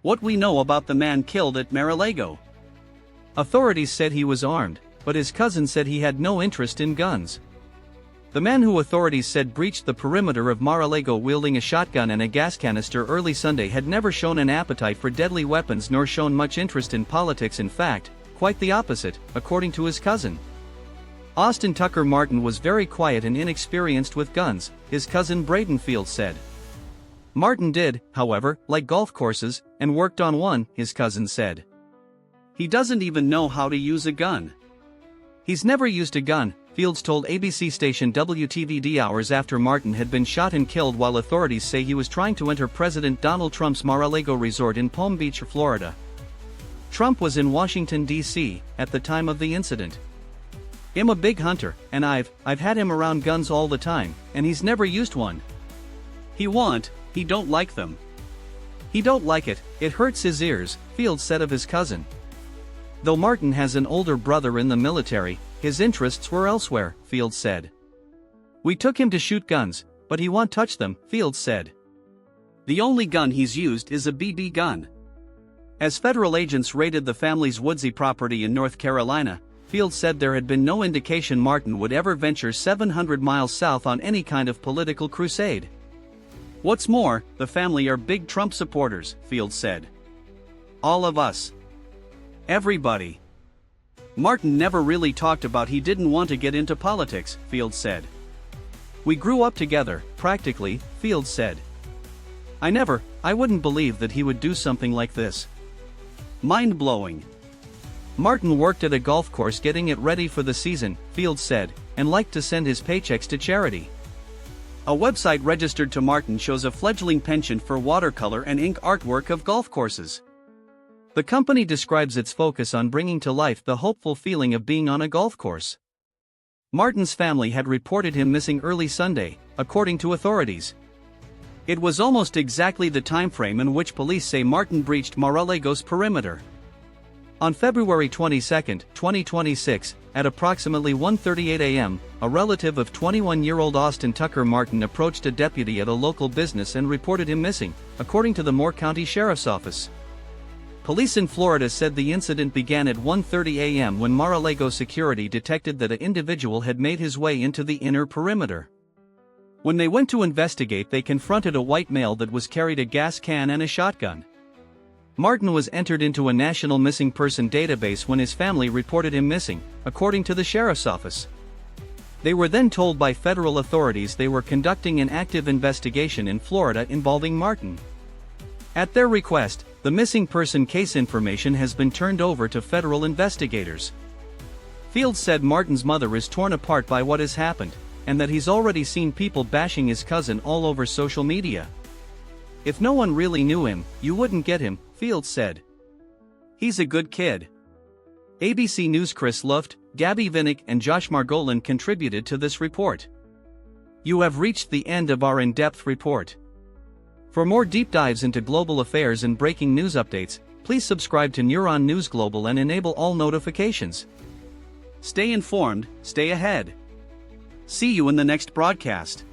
What we know about the man killed at Mar-A-Lago. Authorities said he was armed, but his cousin said he had no interest in guns. The man who authorities said breached the perimeter of Mar-A-Lago wielding a shotgun and a gas canister early Sunday had never shown an appetite for deadly weapons nor shown much interest in politics. In fact, quite the opposite, according to his cousin. Austin Tucker Martin was very quiet and inexperienced with guns, his cousin Braden Fields said. Martin did, however, like golf courses, and worked on one, his cousin said. He doesn't even know how to use a gun. He's never used a gun, Fields told ABC station WTVD hours after Martin had been shot and killed while authorities say he was trying to enter President Donald Trump's Mar-A-Lago resort in Palm Beach, Florida. Trump was in Washington, D.C., at the time of the incident. "I'm a big hunter, and I've had him around guns all the time, and he's never used one. He don't like them. He don't like it, it hurts his ears," Fields said of his cousin. Though Martin has an older brother in the military, his interests were elsewhere, Fields said. "We took him to shoot guns, but he won't touch them," Fields said. The only gun he's used is a BB gun. As federal agents raided the family's woodsy property in North Carolina, Fields said there had been no indication Martin would ever venture 700 miles south on any kind of political crusade. "What's more, the family are big Trump supporters," Fields said. "All of us. Everybody. Martin never really talked about he didn't want to get into politics," Fields said. "We grew up together, practically," Fields said. I wouldn't believe that he would do something like this. Mind-blowing. Martin worked at a golf course getting it ready for the season, Fields said, and liked to send his paychecks to charity. A website registered to Martin shows a fledgling penchant for watercolor and ink artwork of golf courses. The company describes its focus on bringing to life the hopeful feeling of being on a golf course. Martin's family had reported him missing early Sunday, according to authorities. It was almost exactly the time frame in which police say Martin breached Mar-A-Lago's perimeter. On February 22, 2026, at approximately 1:38 a.m., a relative of 21-year-old Austin Tucker Martin approached a deputy at a local business and reported him missing, according to the Moore County Sheriff's Office. Police in Florida said the incident began at 1:30 a.m. when Mar-A-Lago security detected that an individual had made his way into the inner perimeter. When they went to investigate, they confronted a white male that was carried a gas can and a shotgun. Martin was entered into a national missing person database when his family reported him missing, according to the sheriff's office. They were then told by federal authorities they were conducting an active investigation in Florida involving Martin. At their request, the missing person case information has been turned over to federal investigators. Fields said Martin's mother is torn apart by what has happened, and that he's already seen people bashing his cousin all over social media. "If no one really knew him, you wouldn't get him," Fields said. "He's a good kid." ABC News' Chris Luft, Gabby Vinnick and Josh Margolin contributed to this report. You have reached the end of our in-depth report. For more deep dives into global affairs and breaking news updates, please subscribe to Neuron News Global and enable all notifications. Stay informed, stay ahead. See you in the next broadcast.